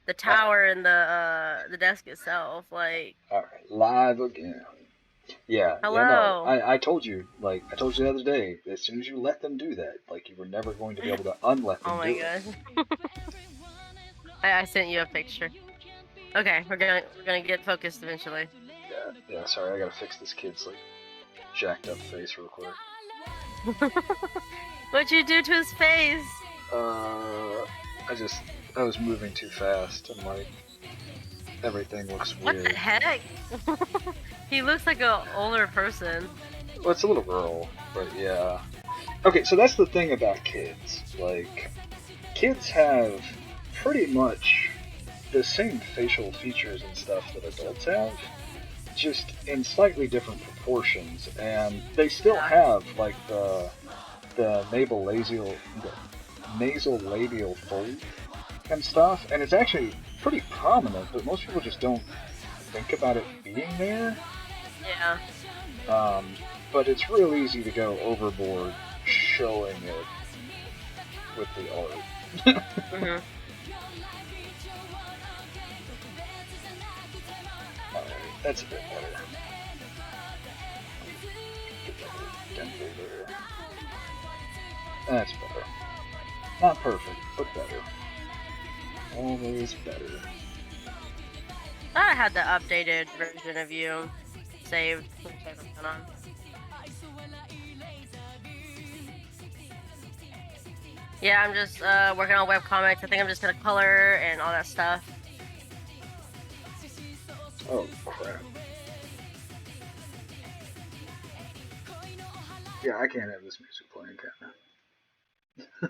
the tower and the desk itself. Like, All right, live again. Yeah, yeah, no. hello. I told you, like I told you the other day, as soon as you let them do that, like you were never going to be able to unlet Oh them my do it. gosh. I sent you a picture. Okay, we're gonna get focused eventually. Yeah, yeah. Sorry, I gotta fix this kid's like jacked up face real quick. What'd you do to his face? Uh, I just I was moving too fast and like everything looks What the weird. heck? He looks like a older person. Well, it's a little girl, but yeah. Okay, so that's the thing about kids. Like, kids have pretty much the same facial features and stuff that adults have, just in slightly different proportions, and they still Yeah. have like the nasal labial fold and stuff, and it's actually pretty prominent, but most people just don't think about it being there. Yeah. Um, but it's real easy to go overboard showing it with the art. Mhm. Alright, that's a bit better. Get that little dimple there. That's better. Not perfect, but better. Always better. I had the updated version of you saved. Let me check what's going on. Yeah, I'm just working on webcomics. I think I'm just gonna color and all that stuff. Oh crap. Yeah, I can't have this music playing, can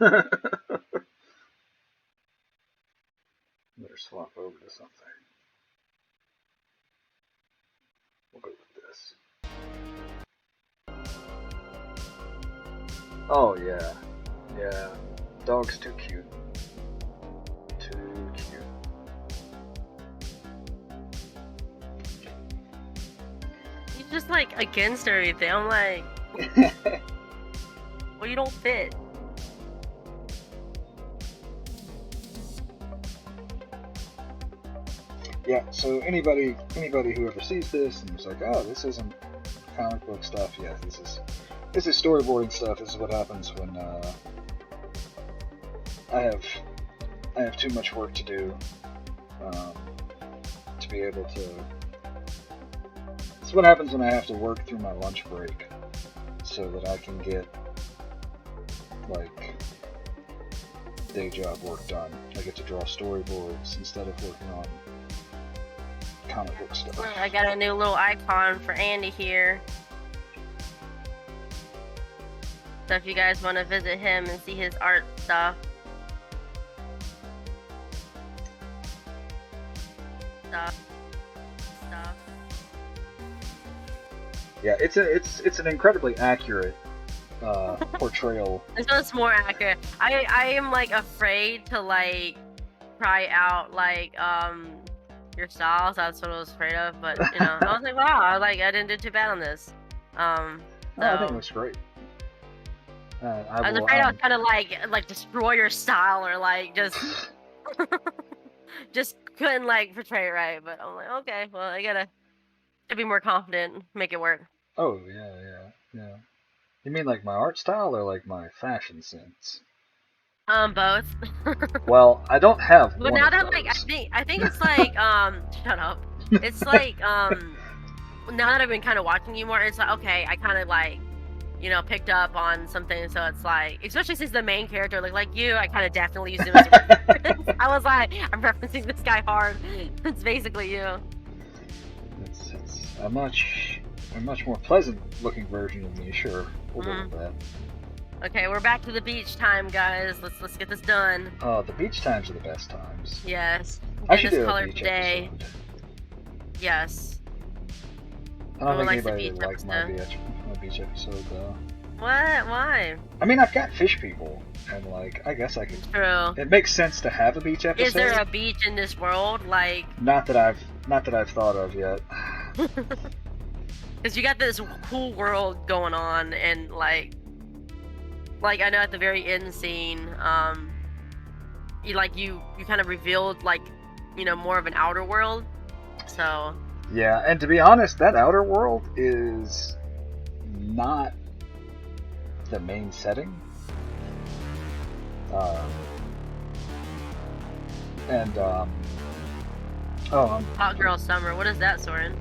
I? Better swap over to something. We'll go with this. Oh yeah. Yeah. Dog's too cute. Too cute. He's just like against everything. I'm like, well, you don't fit. Yeah, so anybody who ever sees this and is like, oh, this isn't comic book stuff. Yeah, this is storyboarding stuff. This is what happens when I have I have too much work to do um, to be able to. This is what happens when I have to work through my lunch break so that I can get like day job work done. I get to draw storyboards instead of working on comic book stuff. I got a new little icon for Andy here. So if you guys want to visit him and see his art stuff. Stuff. Yeah, it's an incredibly accurate portrayal. This one's more accurate. I am like afraid to like try out like your styles. That's what I was afraid of. But you know, I was like, wow, I didn't do too bad on this. Oh, I think it So looks great. I was afraid I was kind of like destroy your style or like just couldn't like portray it right. But I'm like, okay, well I gotta to be more confident, and make it work. Oh yeah, yeah, yeah. You mean like my art style or like my fashion sense? Both. Well, I don't have But one now of that like those. I think it's like shut up. It's like now that I've been kind of watching you more, it's like okay, I kind of like picked up on something. So it's like, especially since the main character looked like you, I kind of definitely used him as a reference. I was like, I'm referencing this guy hard. It's basically you. It's a much more pleasant looking version of me. Sure, we'll go with that. Okay, we're back to the beach time, guys. Let's get this done. Oh, the beach times are the best times. Yes. I Get should this do a color beach today. episode. Yes. I don't Everyone think likes the anybody beach would like episode. my beach episode though. What? Why? I mean, I've got fish people, and like, I guess I could. True. It makes sense to have a beach episode. Is there a beach in this world? Like, Not that I've thought of yet. because you got this cool world going on, and like I know at the very end scene, you kind of revealed like more of an outer world. So Yeah, and to be honest, that outer world is not the main setting. And I'm Hot Girl Summer. What is that, Soren?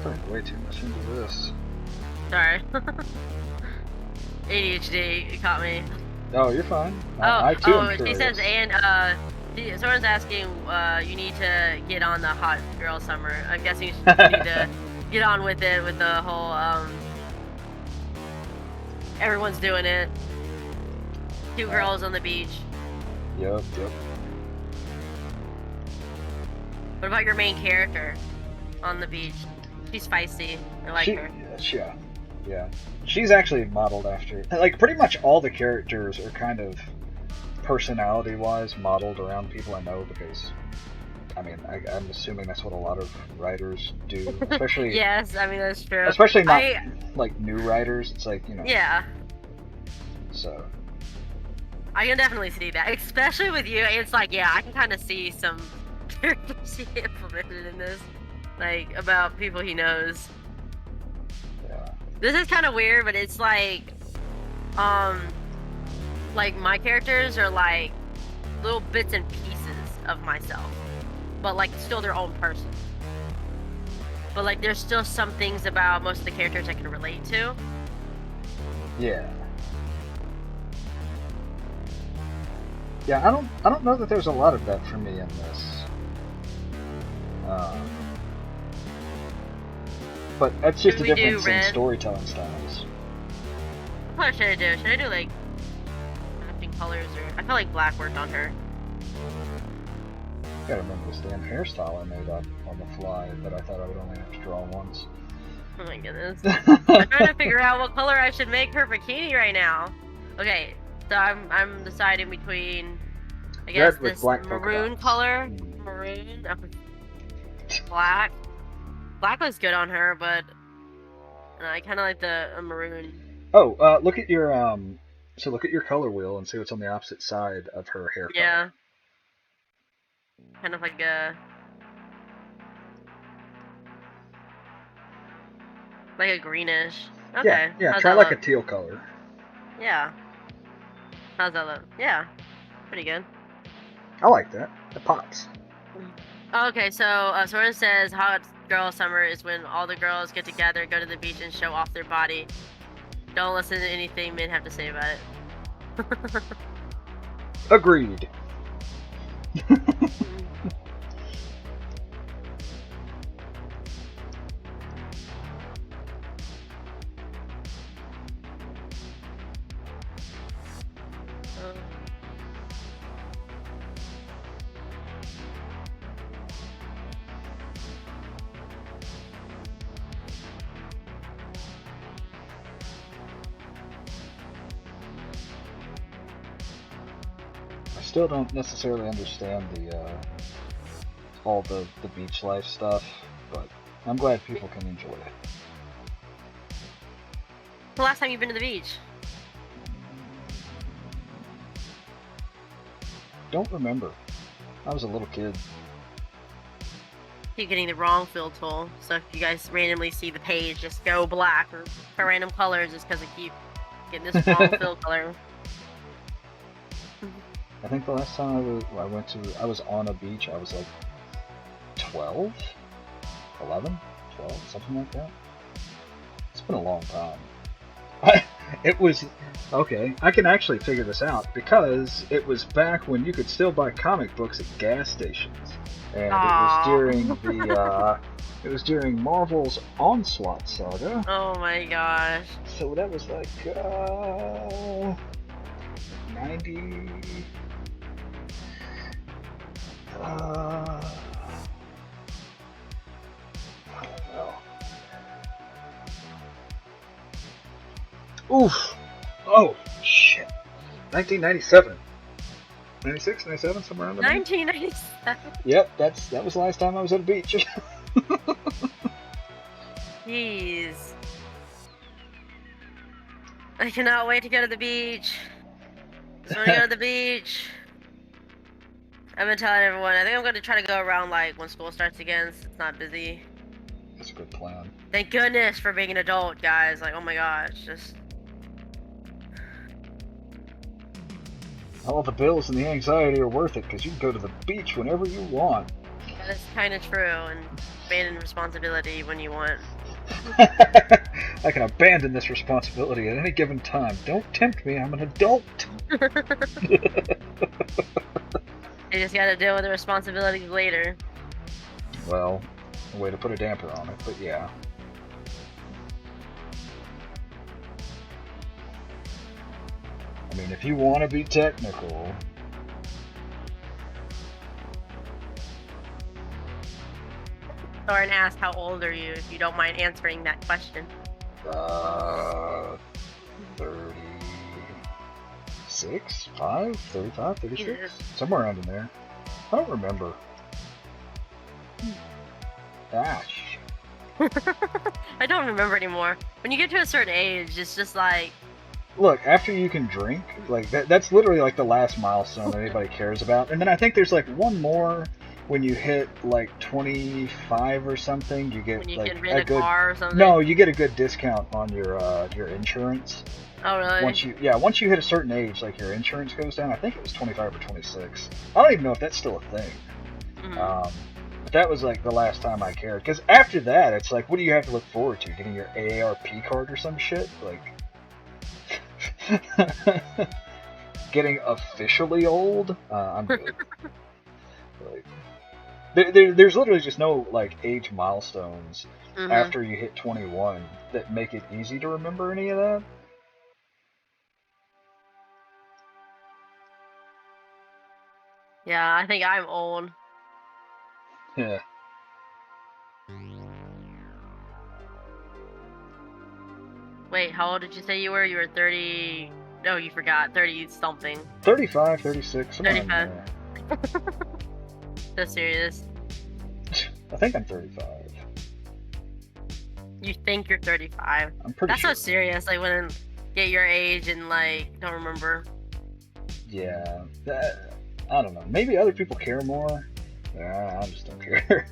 putting way too much into this. Sorry. ADHD, it caught me. Oh, you're fine. I too am she curious. says, and Soren's asking, you need to get on the Hot Girl Summer. I'm guessing you need to get on with it, with the whole, everyone's doing it. Two girls on the beach. Yep. What about your main character on the beach? She's feisty. I like her. Yeah. She's actually modeled after, like, pretty much all the characters are kind of personality-wise modeled around people I know, because I mean, I'm assuming that's what a lot of writers do, especially yes, I mean that's true. Especially not like new writers. It's like, Yeah. So I can definitely see that, especially with you. It's like, yeah, I can kind of see some characters he implemented in this, like about people he knows. Yeah. This is kind of weird, but it's like my characters are like little bits and pieces of myself, but like still their own person. But like there's still some things about most of the characters I can relate to. Yeah. Yeah, I don't know that there's a lot of that for me in this. But that's just a difference in storytelling styles. What should I do? Should I do like matching colors, or I feel like black worked on her. I gotta remember this damn hairstyle I made up on the fly that I thought I would only have to draw once. Oh my goodness. I'm trying to figure out what color I should make her bikini right now. Okay, so I'm deciding between, I guess, red with this black maroon color, maroon, black. Black looks good on her, but I kind of like the maroon. Oh, look at your look at your color wheel and see what's on the opposite side of her hair color. Yeah. Kind of like a greenish. Okay. Yeah. Try like a teal color. Yeah. How's that look? Yeah. Pretty good. I like that. It pops. Okay, so Soren says Hot Girl Summer is when all the girls get together, go to the beach, and show off their body. Don't listen to anything men have to say about it. Agreed. Still don't necessarily understand all the beach life stuff, but I'm glad people can enjoy it. The last time you've been to the beach? Don't remember. I was a little kid. Keep getting the wrong fill tool, so if you guys randomly see the page just go black or random colors, it's because I keep getting this wrong fill color. I think the last time I was on a beach, I was like 12, 11, 12, something like that. It's been a long time. It was, okay, I can actually figure this out, because it was back when you could still buy comic books at gas stations. And it was during Marvel's Onslaught saga. Oh my gosh. So that was like, 90... I don't know. Oof! Oh, shit. 1997. 96, 97, somewhere around there. 1997? Yep, that was the last time I was at a beach. Jeez. I cannot wait to go to the beach. I want to go to the beach. I've been telling everyone. I think I'm gonna try to go around like when school starts again. So it's not busy. That's a good plan. Thank goodness for being an adult, guys. Like, oh my gosh, just. All the bills and the anxiety are worth it because you can go to the beach whenever you want. That is kind of true, and abandon responsibility when you want. I can abandon this responsibility at any given time. Don't tempt me, I'm an adult. You just gotta deal with the responsibilities later. Well, a way to put a damper on it, but yeah. I mean, if you want to be technical... Thorin asked, how old are you, if you don't mind answering that question. 36? 5? 35? 36? Jesus. Somewhere around in there. I don't remember. Gosh. I don't remember anymore. When you get to a certain age, it's just like... Look, after you can drink, like that's literally like the last milestone that anybody cares about. And then I think there's like one more when you hit like 25 or something. You get when you like can rent a good car or something. No, you get a good discount on your insurance. Oh really? Once you hit a certain age, like your insurance goes down. I think it was 25 or 26. I don't even know if that's still a thing. Mm-hmm. But that was like the last time I cared. Because after that, it's like, what do you have to look forward to? Getting your AARP card or some shit? Like, getting officially old? I'm good. Like, there's literally just no like age milestones after you hit 21 that make it easy to remember any of that. Yeah, I think I'm old. Yeah. Wait, how old did you say you were? You were 30... No, you forgot. 30-something. 35, 36, somewhere 35. in So serious. there. I think I'm 35. You think you're 35. I'm pretty That's sure. so serious. Like, when get your age and, like, don't remember. Yeah. I don't know. Maybe other people care more. I just don't care.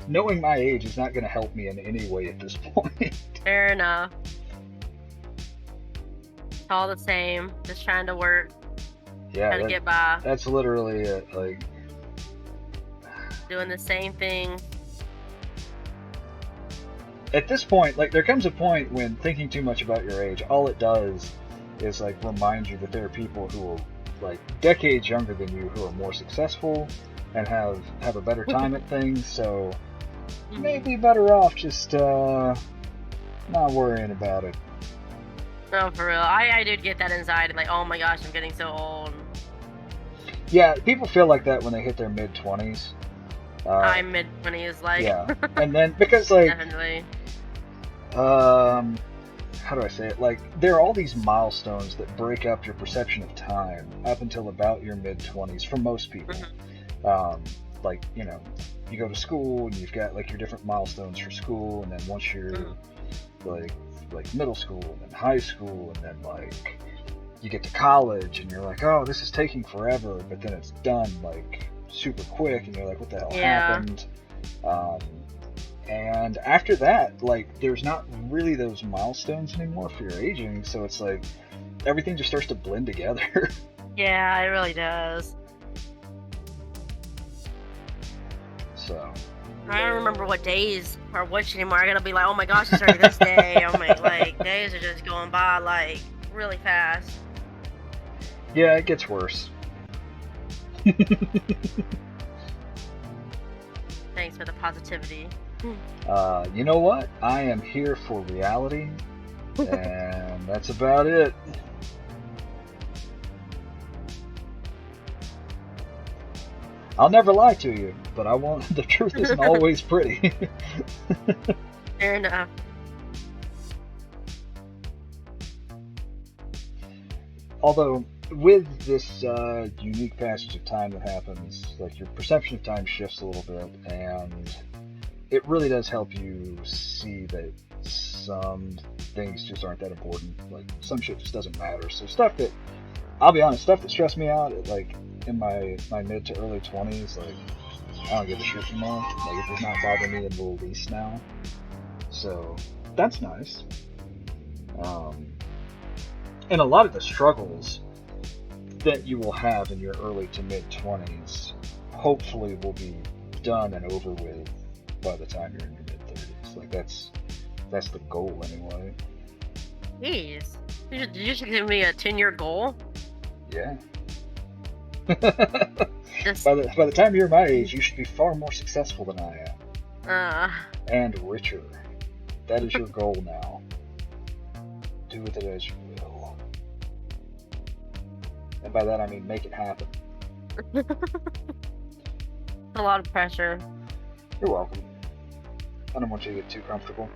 Knowing my age is not going to help me in any way at this point. Fair enough. It's all the same. Just trying to work. Yeah, Trying to get by. That's literally it. Like, doing the same thing. At this point, like, there comes a point when thinking too much about your age, all it does is, like, remind you that there are people who are, like, decades younger than you who are more successful and have a better time at things, so maybe better off just not worrying about it. No, for real. I did get that anxiety, like, oh my gosh, I'm getting so old. Yeah, people feel like that when they hit their mid-20s. I'm mid-20s, like... Yeah, and then, because, like... Definitely. How do I say it? Like, there are all these milestones that break up your perception of time up until about your mid-20s for most people. Like, you know, you go to school and you've got, like, your different milestones for school, and then once you're, like middle school, and then high school, and then, like, you get to college, and you're like, oh, this is taking forever, but then it's done, like, super quick, and you're like, what the hell happened? And after that, like, there's not really those milestones anymore for your aging, so it's like, everything just starts to blend together. Yeah, it really does. So... I don't remember what days are which anymore. I gotta be like, oh my gosh, it's already this day. Oh my, like, days are just going by, like, really fast. Yeah, it gets worse. Thanks for the positivity. You know what? I am here for reality, and that's about it. I'll never lie to you, but I won't. The truth isn't always pretty. Fair enough. Although, with this unique passage of time that happens, like, your perception of time shifts a little bit, and it really does help you see that some things just aren't that important. Like, some shit just doesn't matter. So stuff that, I'll be honest, stuff that stressed me out, like, in my mid to early 20s, like I don't give a shit anymore. Like it does not bother me in the least now. So that's nice. Um, and a lot of the struggles that you will have in your early to mid 20s hopefully will be done and over with by the time you're in your mid 30s. Like that's the goal anyway. Jeez. Did you just give me a 10-year goal? Yeah. Just, by the time you're my age, you should be far more successful than I am. uh, And richer. That is your goal now. Do with it as you will. And by that I mean make it happen. a lot of pressure. You're welcome. I don't want you to get too comfortable.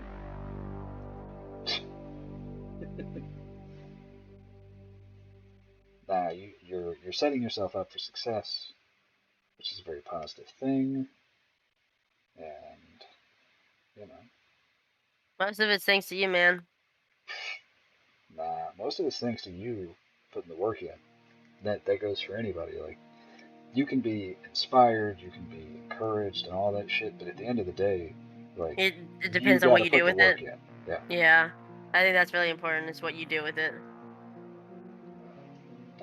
Nah, you're setting yourself up for success, which is a very positive thing. And you know, Most of it's thanks to you, man. nah, most of it's thanks to you putting the work in. That goes for anybody. Like you can be inspired, you can be encouraged, and all that shit. But at the end of the day, like It you depends on what gotta you put do the with work it. in. Yeah. Yeah. I think that's really important. It's what you do with it.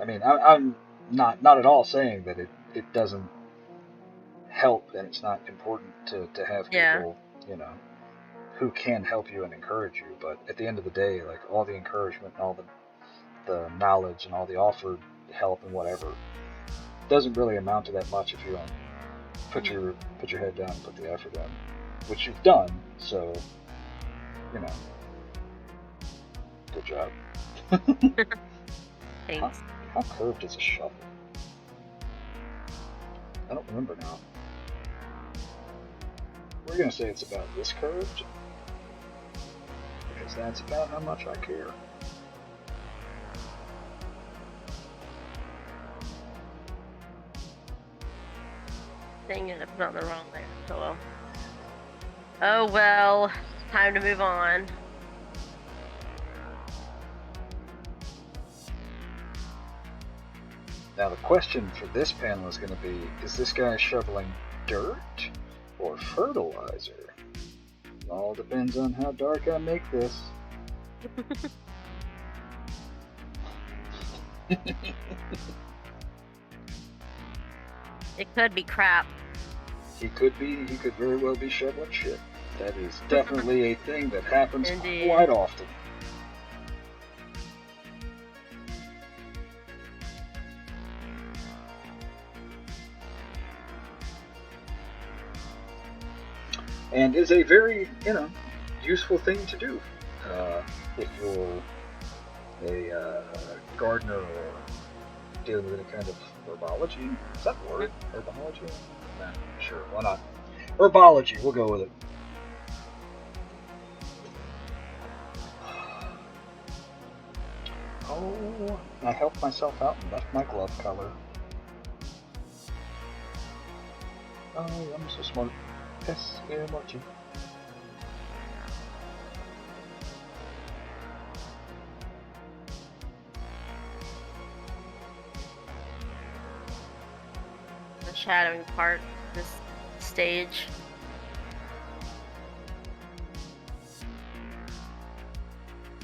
I mean, I'm not at all saying that it doesn't help and it's not important to have Yeah. people, you know, who can help you and encourage you. But at the end of the day, like all the encouragement and all the knowledge and all the offered help and whatever doesn't really amount to that much if you don't put your head down and put the effort in, which you've done. So, you know, good job. Thanks. How curved is a shovel? I don't remember now. We're gonna say it's about this curved, because that's about how much I care. Dang it, I put on the wrong layer. So well. Oh well. Time to move on. Now the question for this panel is going to be, is this guy shoveling dirt or fertilizer? It all depends on how dark I make this. It could be crap. He could very well be shoveling shit. That is definitely a thing that happens Indeed. quite often. And is a very, useful thing to do if you're a gardener or dealing with any kind of herbology. Is that the word? Herbology? Nah, sure, why not? Herbology, we'll go with it. Oh, I helped myself out and left my glove color. Oh, I'm so smart. Yes, very much. The shadowing part, this stage.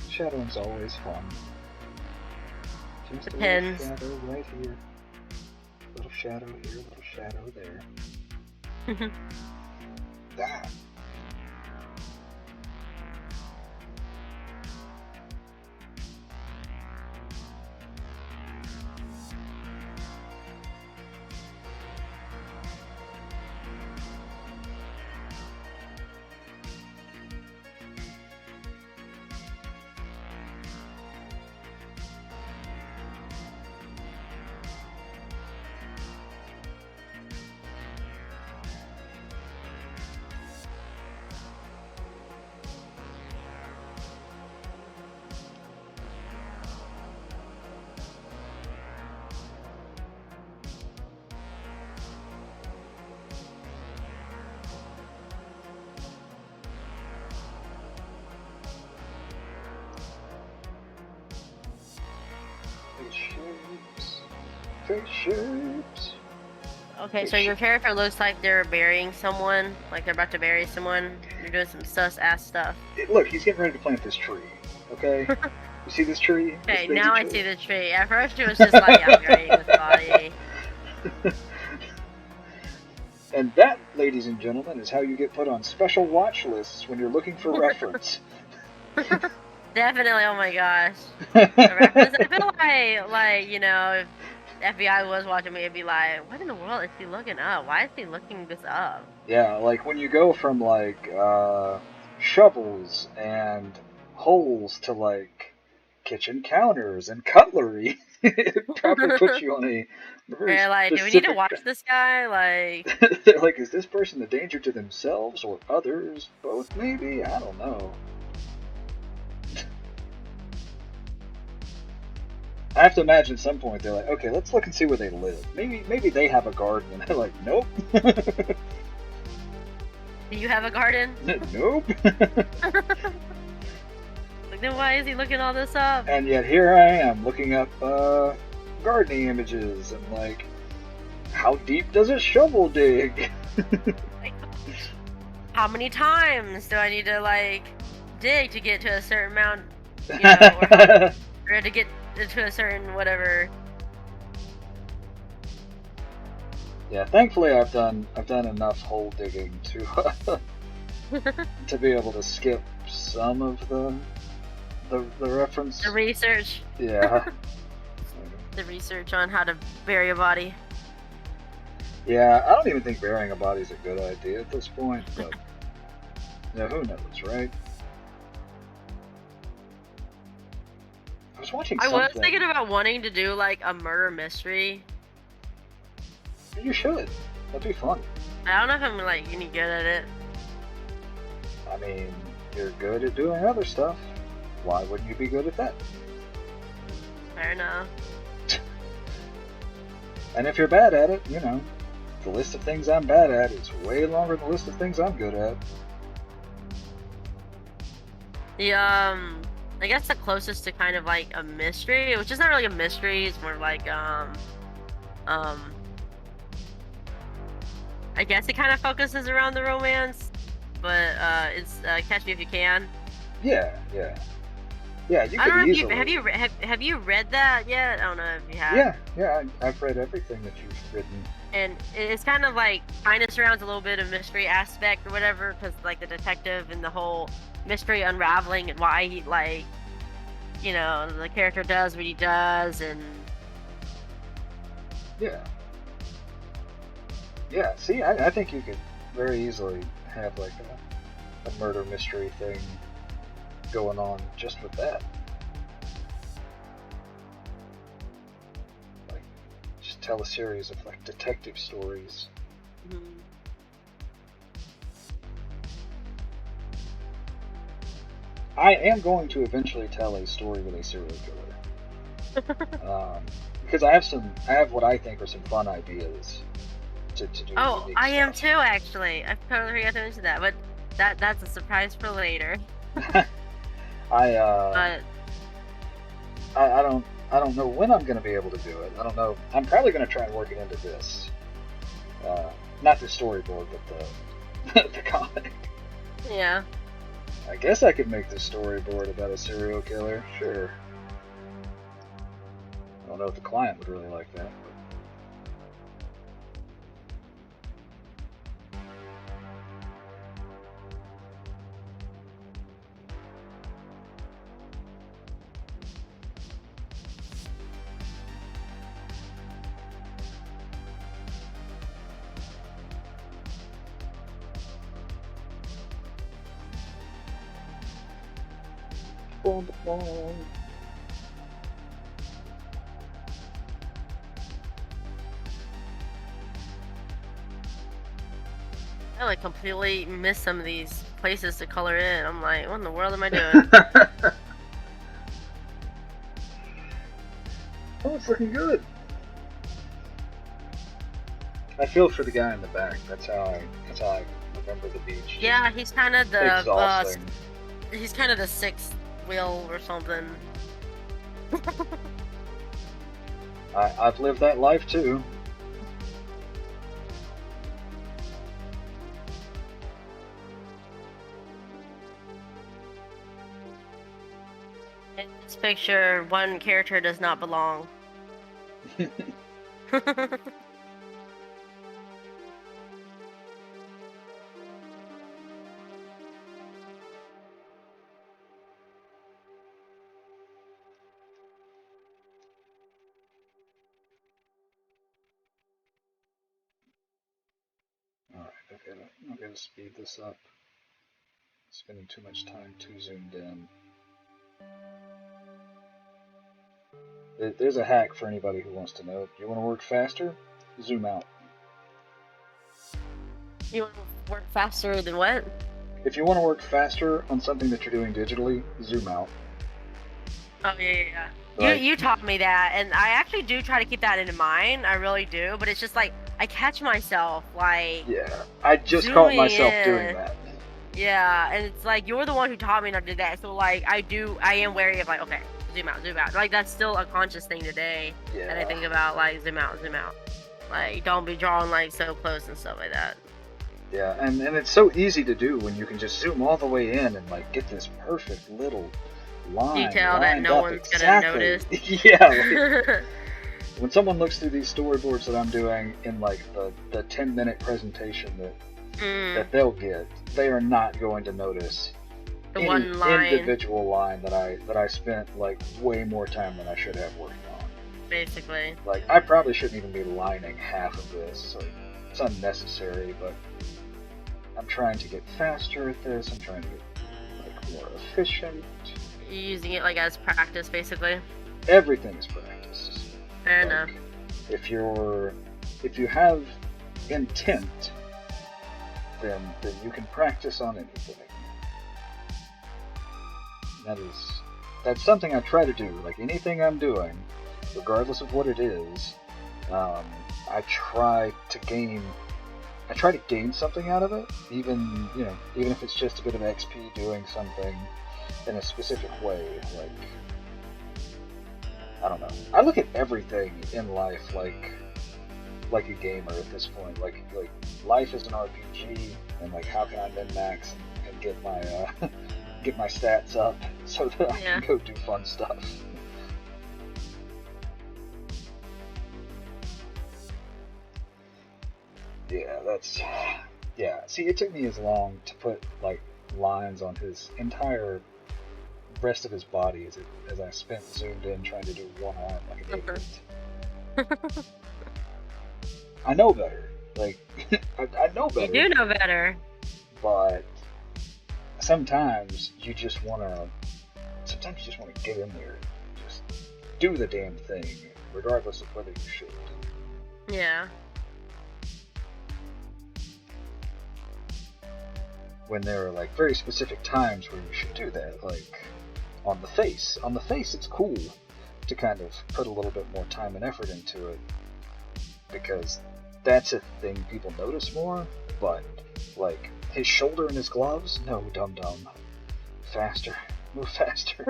Shadowing's always fun. Just Depends. a little shadow right here. Little shadow here, little shadow there. That. Face shapes. Okay, so your character looks like they're burying someone, like they're about to bury someone. You're doing some sus-ass stuff. Look, he's getting ready to plant this tree, okay? You see this tree? Okay, this now tree? I see the tree. At first it was just like, yeah, burying this body. And that, ladies and gentlemen, is how you get put on special watch lists when you're looking for reference. Definitely, oh my gosh. A reference. I feel like, you know, if FBI was watching me, it'd be like, what in the world is he looking up? Why is he looking this up? Yeah, like when you go from like shovels and holes to like kitchen counters and cutlery, it probably puts you on a very They're like, do we need to watch this guy? Like, they're like, is this person a danger to themselves or others? Both, maybe? I don't know. I have to imagine at some point they're like, okay, let's look and see where they live. Maybe they have a garden, and they're like, nope. do you have a garden? Nope. Like, then why is he looking all this up? And yet here I am looking up gardening images and like, how deep does a shovel dig? Like, how many times do I need to like dig to get to a certain amount, you know, or to get to a certain whatever? Yeah, thankfully I've done enough hole digging to to be able to skip some of the reference. The research. Yeah. The research on how to bury a body. Yeah, I don't even think burying a body's a good idea at this point, but yeah, who knows, right? I was watching something. I was thinking about wanting to do like a murder mystery. You should. That'd be fun. I don't know if I'm like any good at it. I mean, you're good at doing other stuff. Why wouldn't you be good at that? Fair enough. And if you're bad at it, you know, the list of things I'm bad at is way longer than the list of things I'm good at. The I guess the closest to kind of like a mystery, which is not really a mystery, it's more like I guess it kind of focuses around the romance, but it's Catch Me If You Can. Yeah. Yeah, you I could don't know easily. have you read that yet? I don't know if you have. Yeah, I've read everything that you've written. And it's kind of like surrounds a little bit of mystery aspect or whatever, because like the detective and the whole mystery unraveling and why he like, you know, the character does what he does, and Yeah, see, I think you could very easily have like a murder mystery thing going on just with that. Like, just tell a series of like detective stories. mhm. I am going to eventually tell a story with a serial killer. Because I have what I think are some fun ideas to do. Oh, I am too, actually. I totally forgot to mention that, but that's a surprise for later. I don't know when I'm going to be able to do it. I don't know. I'm probably going to try and work it into this. Not the storyboard, but the comic. Yeah. I guess I could make the storyboard about a serial killer. Sure. I don't know if the client would really like that. I like completely miss some of these places to color in. I'm like, what in the world am I doing? Oh, it's looking good. I feel for the guy in the back. That's how I remember the beach. Yeah, he's kind of the Exhausting. he's kind of the sixth wheel or something. I've lived that life too. In this picture, one character does not belong. Alright, okay, I'm gonna speed this up. Spending too much time too zoomed in. There's a hack for anybody who wants to know. If you want to work faster, zoom out. You want to work faster than what? If you want to work faster on something that you're doing digitally, zoom out. Oh yeah. Like, You taught me that, and I actually do try to keep that in mind. I really do, but it's just like I catch myself like yeah, I just caught zooming myself doing in. that. Yeah, and it's like you're the one who taught me not to do that. So like I am wary of like, okay, zoom out, zoom out. Like that's still a conscious thing today Yeah. that I think about, like zoom out, zoom out. Like don't be drawing like so close and stuff like that. Yeah, and it's so easy to do when you can just zoom all the way in and like get this perfect little line Detail that no up one's exactly. gonna notice. Yeah, like, when someone looks through these storyboards that I'm doing in like the 10-minute presentation that they'll get, they are not going to notice The any one line. individual line that I spent like way more time than I should have working on. Basically. Like I probably shouldn't even be lining half of this. Like, it's unnecessary, but I'm trying to get faster at this. I'm trying to get like more efficient. You're using it like as practice, basically. Everything is practice. Fair Like, enough. if you have intent, then you can practice on anything. That's something I try to do. Like anything I'm doing, regardless of what it is, I try to gain something out of it, even if it's just a bit of XP doing something in a specific way. Like, I don't know. I look at everything in life like a gamer at this point. Like life is an RPG, and like how can I min max and get my get my stats up so that I can go do fun stuff. Yeah. See, it took me as long to put like lines on his entire rest of his body as I spent zoomed in trying to do one arm like an idiot. I know better. Like I know better. You do know better. But sometimes you just wanna get in there and just do the damn thing, regardless of whether you should. Yeah. When there are like very specific times where you should do that, like on the face. On the face, it's cool to kind of put a little bit more time and effort into it because that's a thing people notice more. But like his shoulder and his gloves, no, dum dum, faster, move faster.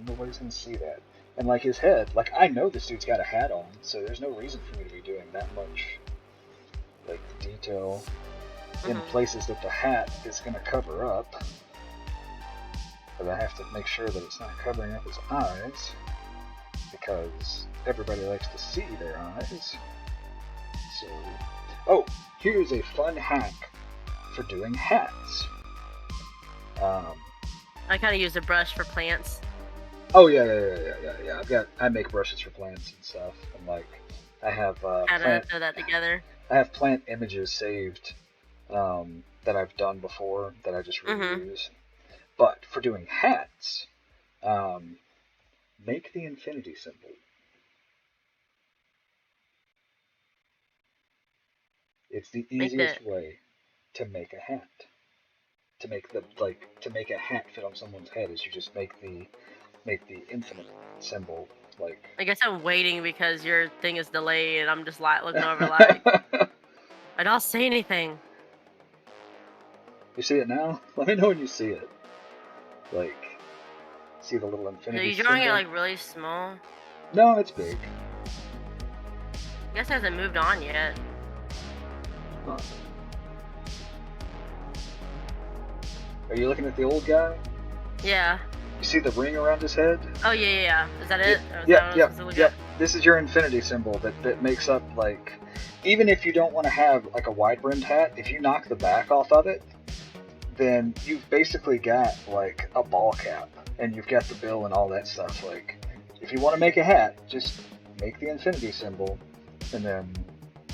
Nobody's gonna see that. And like his head, like I know this dude's got a hat on, so there's no reason for me to be doing that much like detail in places that the hat is going to cover up. But I have to make sure that it's not covering up his eyes, because everybody likes to see their eyes. So, oh, here's a fun hack for doing hats. I kind of use a brush for plants. Oh yeah. I make brushes for plants and stuff, and like I have How to throw that together. I have plant images saved that I've done before that I just reuse. But for doing hats, make the infinity symbol. It's the easiest way to make a hat. To make a hat fit on someone's head is you just make the infinite symbol. Like, I guess I'm waiting because your thing is delayed and I'm just like looking over like I don't see anything. You see it now? Let me know when you see it. Like, see the little infinity symbol? Are you drawing it like really small? No, it's big. I guess it hasn't moved on yet. Huh. Are you looking at the old guy? Yeah. You see the ring around his head? Oh, yeah. Is that it? Or is Yeah, that what I'm supposed to look yeah. at? This is your infinity symbol that makes up, like, even if you don't want to have, like, a wide-brimmed hat, if you knock the back off of it, then you've basically got, like, a ball cap, and you've got the bill and all that stuff. Like, if you want to make a hat, just make the infinity symbol, and then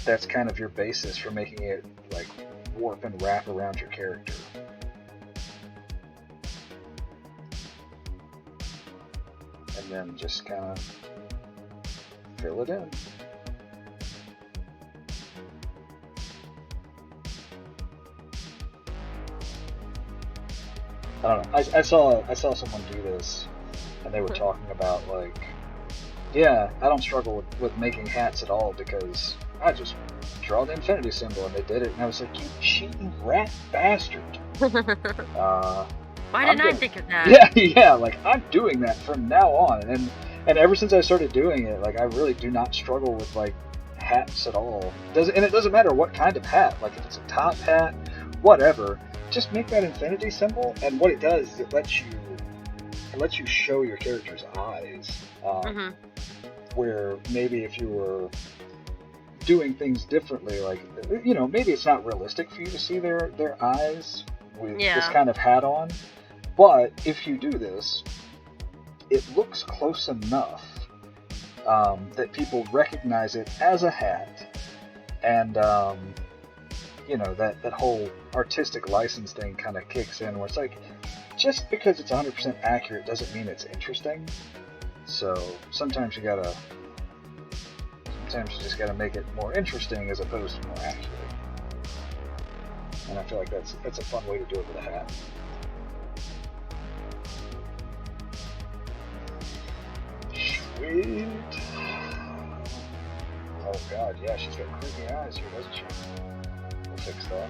that's kind of your basis for making it, like, warp and wrap around your character. And then just kind of fill it in. I don't know. I saw someone do this, and they were talking about, like, yeah, I don't struggle with making hats at all because I just draw the infinity symbol, and they did it, and I was like, you cheating rat bastard. Why didn't I think of that? Yeah, like, I'm doing that from now on, and ever since I started doing it, like, I really do not struggle with, like, hats at all. And it doesn't matter what kind of hat, like, if it's a top hat, whatever, just make that infinity symbol, and what it does is it lets you show your character's eyes, where maybe if you were doing things differently, like, you know, maybe it's not realistic for you to see their eyes with this kind of hat on, but if you do this, it looks close enough that people recognize it as a hat, and you know, that whole artistic license thing kind of kicks in, where it's like, just because it's 100% accurate doesn't mean it's interesting. So sometimes you just gotta make it more interesting as opposed to more accurate. And I feel like that's a fun way to do it with a hat. Sweet. Oh god, yeah, she's got creepy eyes here, doesn't she? We'll fix that.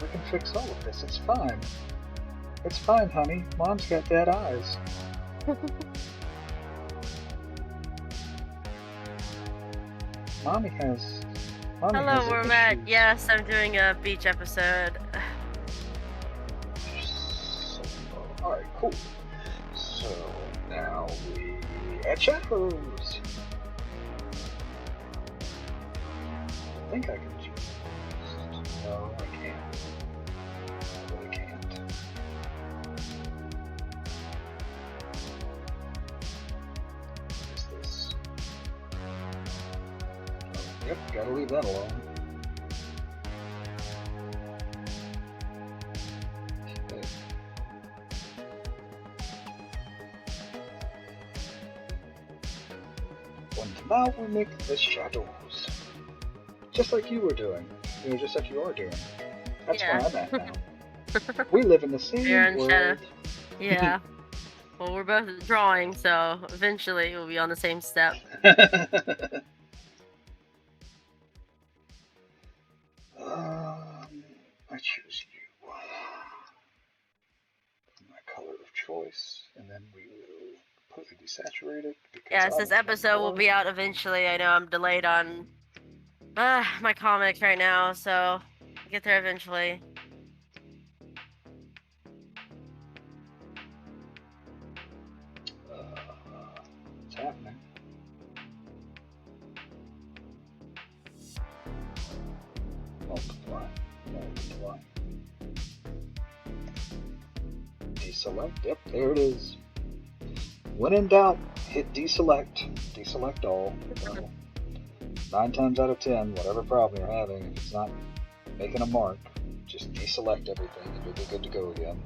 We can fix all of this, it's fine. It's fine, honey. Mom's got bad eyes. Mommy has Hello, we're Matt. Yes, I'm doing a beach episode. Alright, cool. So now we add shadows. I think I can just... No, I can't. I really can't. What is this? Oh, yep, gotta leave that alone. Okay. And now we make the shadows. Just like you were doing. You know, just like you are doing. That's where I'm at now. We live in the same world. Shadow. Yeah. Well, we're both drawing, so eventually we'll be on the same step. I choose you. My color of choice, and then we will completely desaturate it. Yes, this episode will be out eventually. I know I'm delayed on my comics right now, so I'll get there eventually. What's happening? Multiply. Deselect. Yep, there it is. When in doubt, hit deselect. Deselect all. Well, 9 times out of 10, whatever problem you're having, if it's not making a mark, just deselect everything and you'll be good to go again.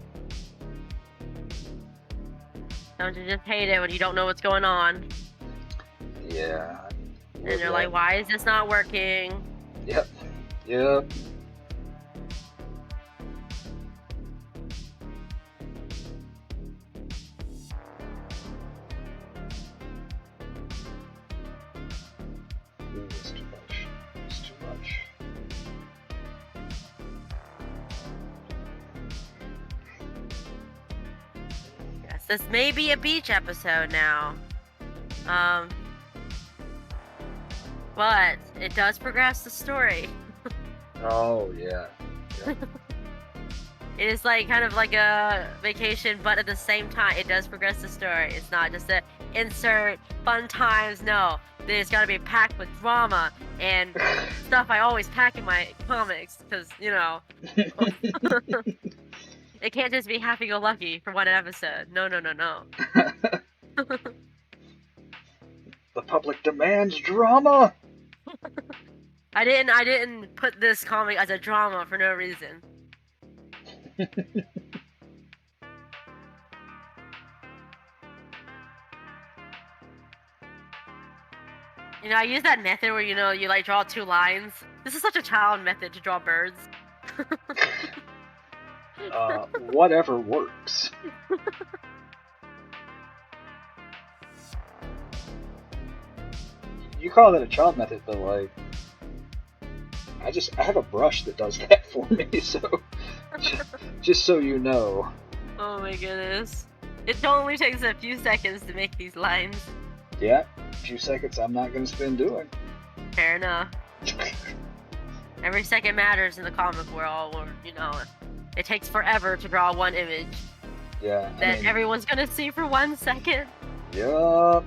Don't you just hate it when you don't know what's going on? Yeah. And you're like, why is this not working? Yep. It's too much. Yes, this may be a beach episode now. Um, but it does progress the story. Oh yeah. Yep. It is like kind of like a vacation, but at the same time, it does progress the story. It's not just a insert fun times. No, it's got to be packed with drama and stuff I always pack in my comics because it can't just be happy-go-lucky for one episode. No, no, no, no. The public demands drama. I didn't put this comic as a drama for no reason. I use that method where you like draw 2 lines. This is such a child method to draw birds. Whatever works. You call that a child method, but like, I have a brush that does that for me. So, just so you know. Oh my goodness! It only takes a few seconds to make these lines. Yeah, a few seconds I'm not gonna spend doing. Fair enough. Every second matters in the comic world, or it takes forever to draw one image. Yeah. That everyone's gonna see for 1 second. Yup.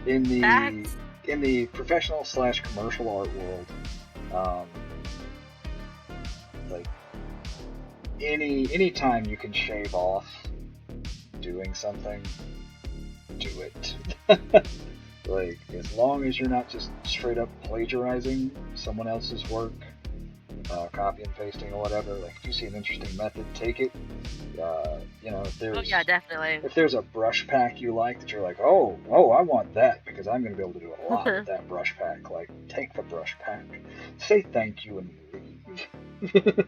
In Facts. the professional / commercial art world, like any time you can shave off doing something, do it. Like, as long as you're not just straight up plagiarizing someone else's work, copy and pasting or whatever. Like, if you see an interesting method, take it. If there's Oh yeah, definitely. if there's a brush pack you like that you're like, oh, I want that because I'm going to be able to do a lot with that brush pack. Like, take the brush pack, say thank you, and leave.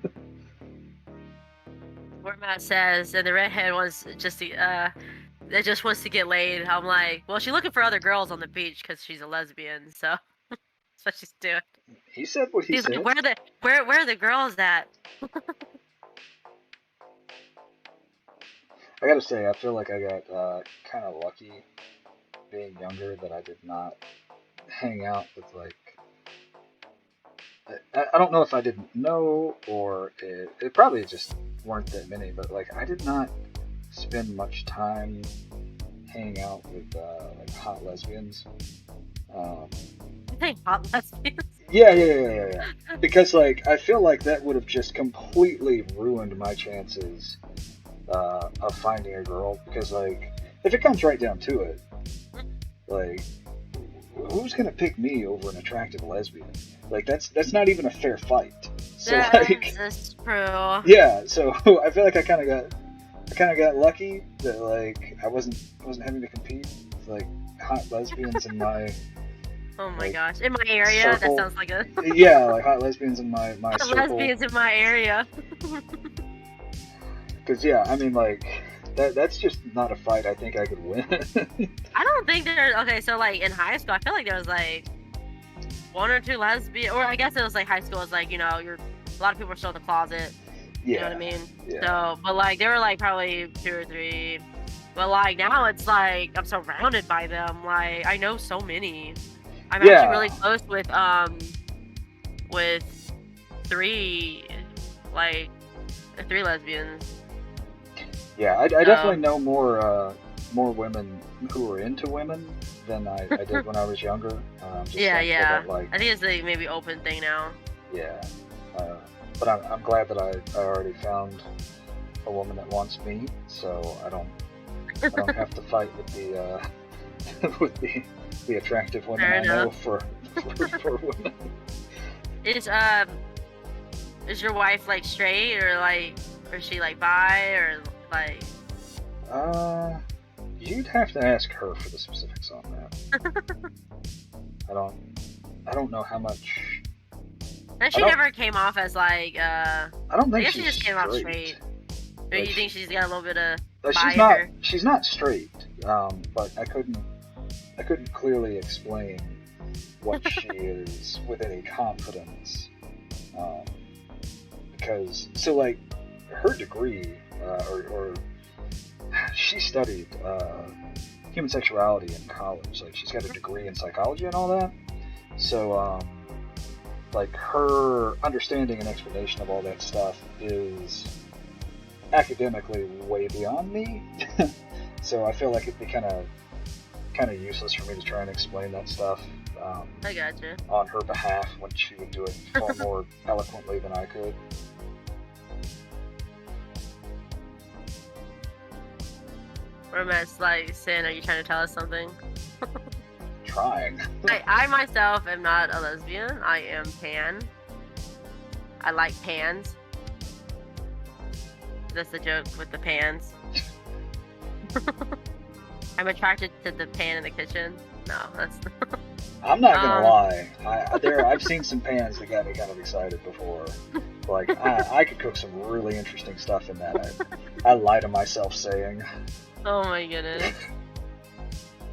Where Matt says, and the redhead wants that just wants to get laid. I'm like, well, she's looking for other girls on the beach because she's a lesbian, so that's what she's doing. He said what he He's said. like, where are the girls at? I gotta say, I feel like I got kind of lucky being younger that I did not hang out with, like, I don't know if I didn't know or it probably just weren't that many, but like, I did not spend much time hanging out with like hot lesbians. You think hot lesbians? Yeah. Because like, I feel like that would have just completely ruined my chances of finding a girl. Because like, if it comes right down to it, like, who's gonna pick me over an attractive lesbian? Like, that's not even a fair fight. So like, that's true. yeah. So I feel like I kind of got lucky that like I wasn't having to compete with like hot lesbians in my. Oh my gosh, in my area, circle. that sounds like a. Yeah, like hot lesbians in my hot circle. lesbians in my area. Because yeah, I mean, like, that's just not a fight I think I could win. I don't think there's okay. So like in high school, I feel like there was like 1 or 2 lesbian, or I guess it was like high school. It's like a lot of people are still in the closet. Yeah. You know what I mean? Yeah. So, but like there were like probably 2 or 3. But like now it's like I'm surrounded by them. Like I know so many. I'm actually really close with 3 lesbians. Yeah, I definitely know more women who are into women than I did when I was younger. Yeah. Like, I think it's a maybe open thing now. Yeah, but I'm glad that I already found a woman that wants me, so I don't have to fight with the with the attractive women Fair I know enough. for women. Is your wife like straight or is she like bi or like? You'd have to ask her for the specifics on that. I don't know how much. And she never came off as like I don't think I guess she's she just came out straight. Or Like, you think she's got a little bit of she's not straight, but I couldn't clearly explain what she is with any confidence, because so like her degree or she studied human sexuality in college. Like, she's got a degree in psychology and all that. So, like, her understanding and explanation of all that stuff is academically way beyond me. So I feel like it'd be kind of useless for me to try and explain that stuff I gotcha. on her behalf when she would do it far more eloquently than I could. Or Matt's like saying, "Are you trying to tell us something?" Trying. I myself am not a lesbian. I am pan. I like pans. That's the joke with the pans. I'm attracted to the pan in the kitchen. No, that's. I'm not gonna lie. I've seen some pans that got me kind of excited before. Like, I could cook some really interesting stuff in that. I lie to myself saying. Oh my goodness.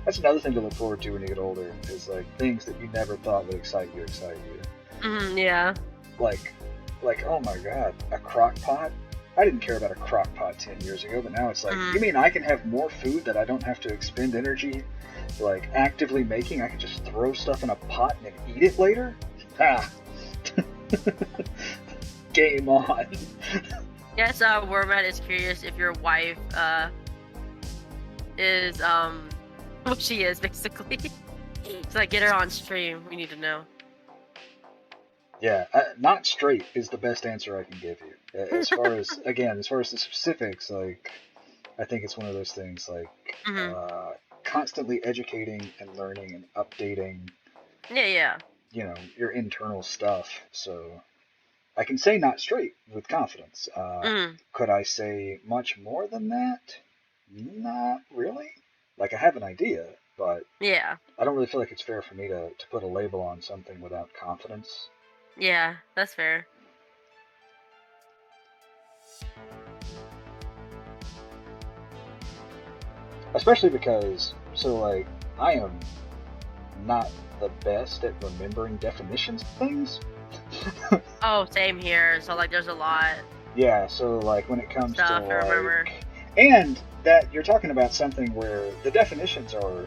That's another thing to look forward to when you get older. Is like things that you never thought would excite you. Yeah. Like, oh my god, a crock pot. I didn't care about a crock pot 10 years ago, but now it's like, you mean I can have more food that I don't have to expend energy, like, actively making? I can just throw stuff in a pot and then eat it later? Ah. Game on. Yes, Wormat is curious if your wife, is, what she is, basically. So, like, get her on stream. We need to know. Yeah, not straight is the best answer I can give you. As far as the specifics, like, I think it's one of those things, like, constantly educating and learning and updating. Yeah. You know, your internal stuff. So, I can say not straight with confidence. Could I say much more than that? Not really. Like, I have an idea, but yeah, I don't really feel like it's fair for me to put a label on something without confidence. Yeah, that's fair. Especially because, so, like, I am not the best at remembering definitions of things. Oh, same here. So, like, there's a lot. Yeah, so, like, when it comes stuff to, to remember. And that you're talking about something where the definitions are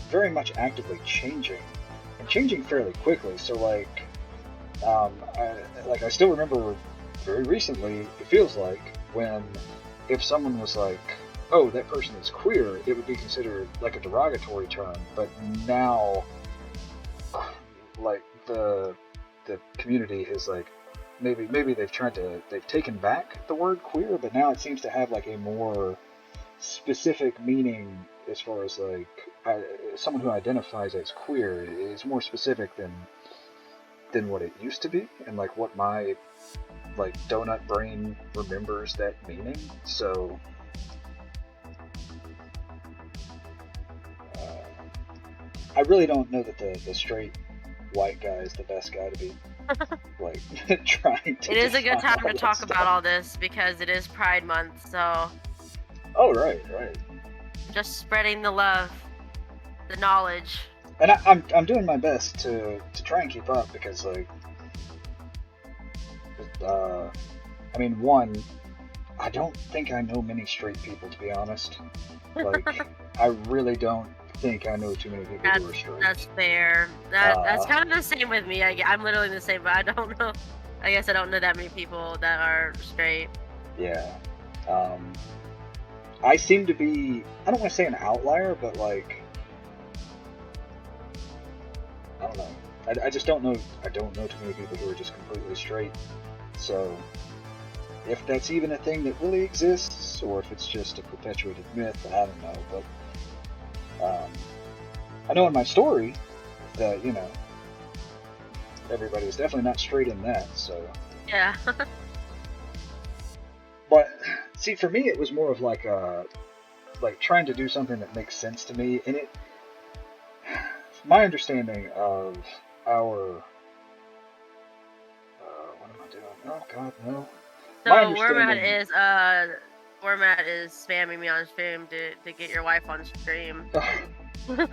very much actively changing, and changing fairly quickly. So, like, I still remember very recently, it feels like, when if someone was like, oh, that person is queer, it would be considered like a derogatory term. But now, like, the community has, like, maybe they've taken back the word queer, but now it seems to have, like, a more specific meaning as far as, like, someone who identifies as queer is more specific than what it used to be, and, like, what my, like, donut brain remembers that meaning. So I really don't know that the straight white guy is the best guy to be like trying to. It is a good time to talk about all this because it is Pride Month, so. Oh, right. Just spreading the love, the knowledge. And I'm doing my best to try and keep up because, like, I mean, one, I don't think I know many straight people, to be honest. Like, I really don't think I know too many people who are straight. That's fair. That's kind of the same with me. I'm literally the same, but I don't know. I guess I don't know that many people that are straight. Yeah. I seem to be, I don't want to say an outlier, but, like, I don't know. I just don't know. I don't know too many people who are just completely straight. So, if that's even a thing that really exists, or if it's just a perpetuated myth, I don't know. But I know in my story that, you know, everybody is definitely not straight in that. So yeah. But see, for me, it was more of like trying to do something that makes sense to me, and my understanding of our what am I doing? Oh God, no. So Wormat is spamming me on stream to get your wife on stream. So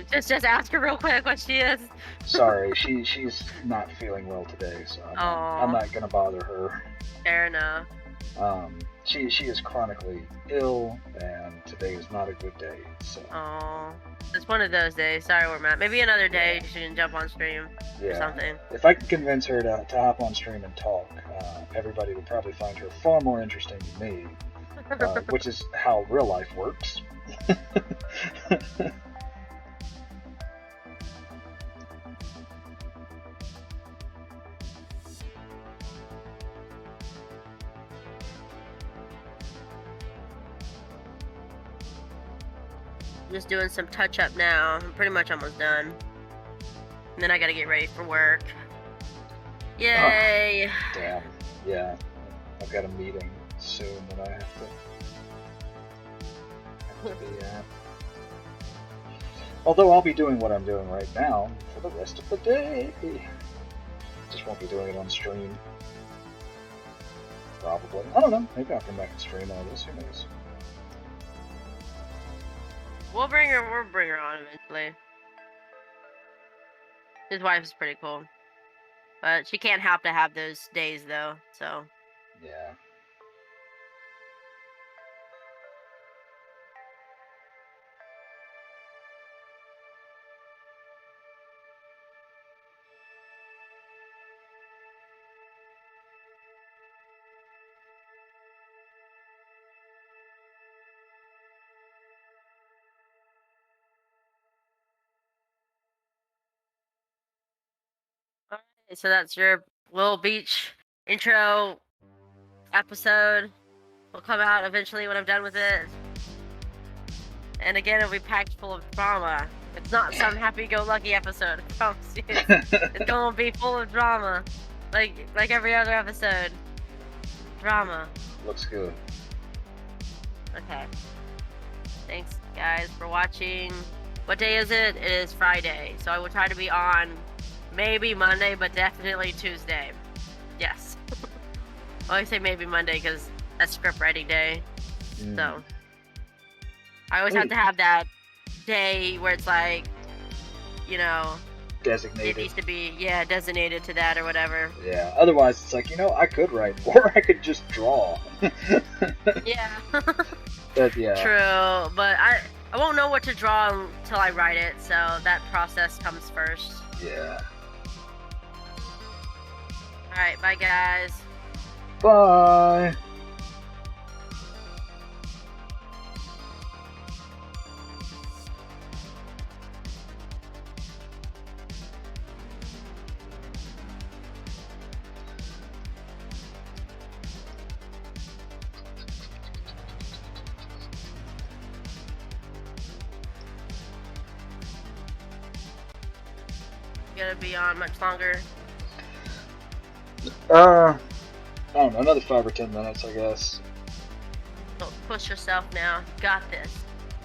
just ask her real quick what she is. Sorry, she's not feeling well today, so I'm not gonna bother her. Fair enough. She is chronically ill, and today is not a good day. So. Oh, it's one of those days. Sorry, we're Matt. Maybe another day she can jump on stream or something. If I could convince her to hop on stream and talk, everybody would probably find her far more interesting than me, which is how real life works. Just doing some touch up now. I'm pretty much almost done. And then I gotta get ready for work. Yay! Oh, damn. Yeah. I've got a meeting soon that I have to be at. Although I'll be doing what I'm doing right now for the rest of the day. Just won't be doing it on stream. Probably. I don't know. Maybe I'll come back and stream all this. Who knows? We'll bring her on eventually. His wife is pretty cool. But she can't have to have those days though, so. Yeah. Alright, so that's your Little Beach intro episode. Will come out eventually when I'm done with it. And again, it'll be packed full of drama. It's not some happy-go-lucky episode. I promise you. It's gonna be full of drama, like every other episode. Drama. Looks good. Okay. Thanks, guys, for watching. What day is it? It is Friday, so I will try to be on maybe Monday, but definitely Tuesday. Yes. I always say maybe Monday because that's script writing day. So I always have to have that day where it's like, you know, designated. It needs to be, yeah, designated to that or whatever. Yeah, otherwise it's like, you know, I could write, or I could just draw. Yeah. But yeah. True, but I won't know what to draw until I write it, so that process comes first. Yeah. Alright, bye guys. Bye. Gonna be on much longer? I don't know, another 5 or 10 minutes, I guess. Don't push yourself now. You got this.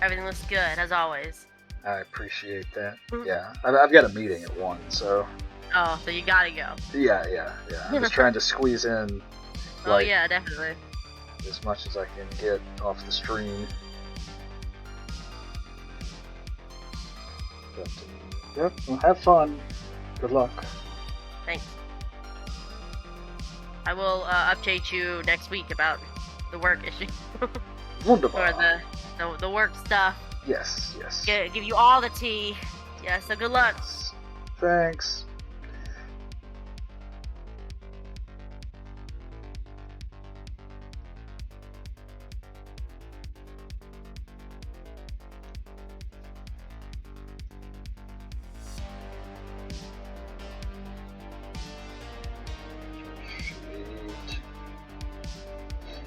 Everything looks good, as always. I appreciate that. Yeah, I've got a meeting at 1, so... Oh, so you gotta go. Yeah. I'm just trying to squeeze in, like, oh yeah, definitely. as much as I can get off the stream. But, yep, well, have fun. Good luck. Thanks. I will update you next week about the work issue. Wonderful. Or the work stuff. Yes. Give you all the tea. Yeah, so good luck. Thanks.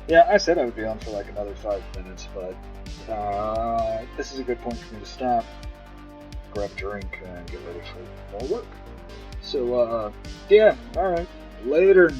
Yeah, I said I would be on for like another 5 minutes, but this is a good point for me to stop, grab a drink, and get ready for more work. So, yeah, alright. Later.